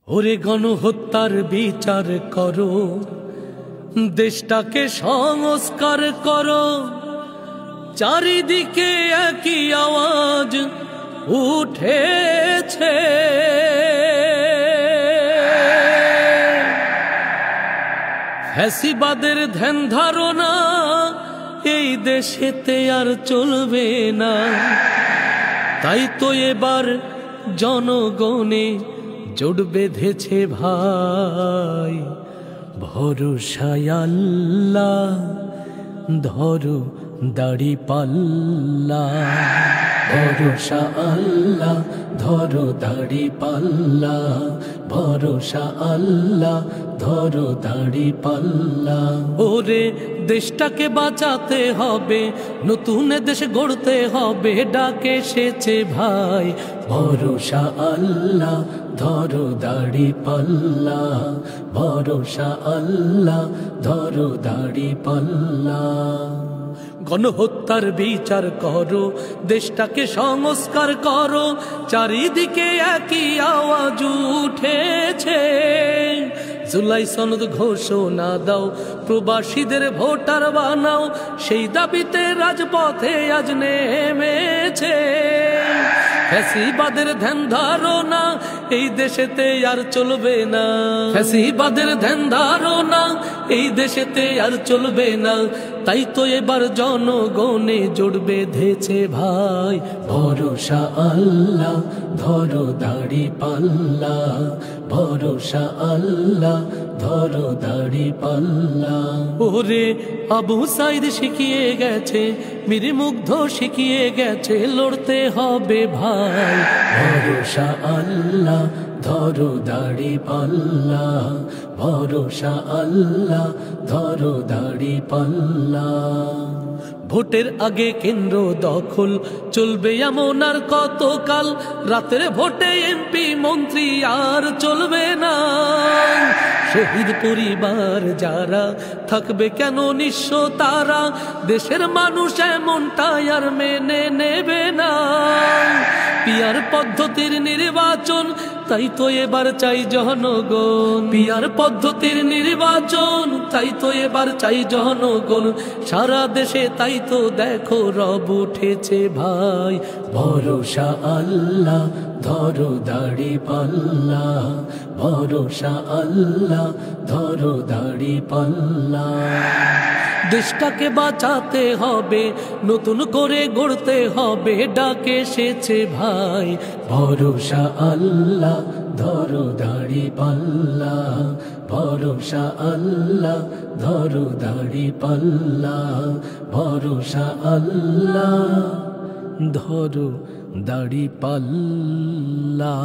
ওরে গণহত্যার বিচার করো, দেশটাকে সংস্কার করো। চারিদিকে একই আওয়াজ উঠেছে, ফ্যাসিবাদের ধ্যান ধারণা এই দেশেতে আর চলবে না। তাই তো এবার জনগণে জোট বেঁধেছে ভাই, ভরসায় আল্লাহ ধরো দাড়ি পাল্লা। ভরসা আল্লাহ ধরো দাড়ি পাল্লা, ভরসা আল্লাহ ধরো দাড়ি পাল্লা। ওরে দেশটাকে বাঁচাতে হবে, নতুন দেশ গড়তে হবে, ডাকে এসেছে ভাই। ভরসা আল্লাহ ধরো দাড়ি পাল্লা, ভরসা আল্লাহ ধরো দাড়ি পাল্লা। গণহত্যার বিচার করো, দেশটাকে সংস্কার করো। চারিদিকে একই আওয়াজ উঠেছে, জুলাই সনদ ঘোষণা দাও, প্রবাসীদের ভোটার বানাও। সেই দাবিতে রাজপথে আজ নেমেছে। ফ্যাসিবাদের ধ্যান ধারণা এই দেশেতে আর চলবে না, ফ্যাসিবাদের ধ্যান ধারণা এই দেশেতে আর চলবে না। তাই তো এবার জনগণে জোট বেঁধেছে ভাই। ভরসা আল্লাহ ধরো দাড়ি পাল্লা, ভরসা আল্লাহ ধরো দাড়ি পাল্লা। ওরে আবু সাইদ শিখিয়ে গেছে, মীর মুগ্ধ শিখিয়ে গেছে, লড়তে হবে ভাই। ভরসা আল্লাহ ধরো দাড়ি পাল্লা, ভরসা আল্লাহ ধরো দাড়ি পাল্লা। ভোটের আগে কেন্দ্র দখল চলবে এমন আর কতকাল, রাতের ভোটে এমপি মন্ত্রী আর চলবে না। শহীদ পরিবার যারা থাকবে কেন নিঃস্ব তারা, দেশের মানুষ এমনটাই আর মেনে নেবে না। পিয়ার পদ্ধতির নির্বাচন তাই তো এবার চাই জনগণ, পিয়ার পদ্ধতির নির্বাচন তাই তো এবার চাই জনগণ। সারা দেশে তাই তো দেখো রব উঠেছে ভাই। ভরসা আল্লাহ ধরো দাড়ি পাল্লা, ভরসা আল্লাহ ধরো দাড়ি পাল্লা। দেশটাকে বাঁচাতে হবে, নতুন করে গড়তে হবে, ডাকে এসেছে ভাই। ভরসা আল্লাহ ধরো দাড়ি পাল্লা, ভরসা আল্লাহ ধরো দাড়ি পাল্লা, ভরসা আল্লাহ ধরো দাড়ি পাল্লা।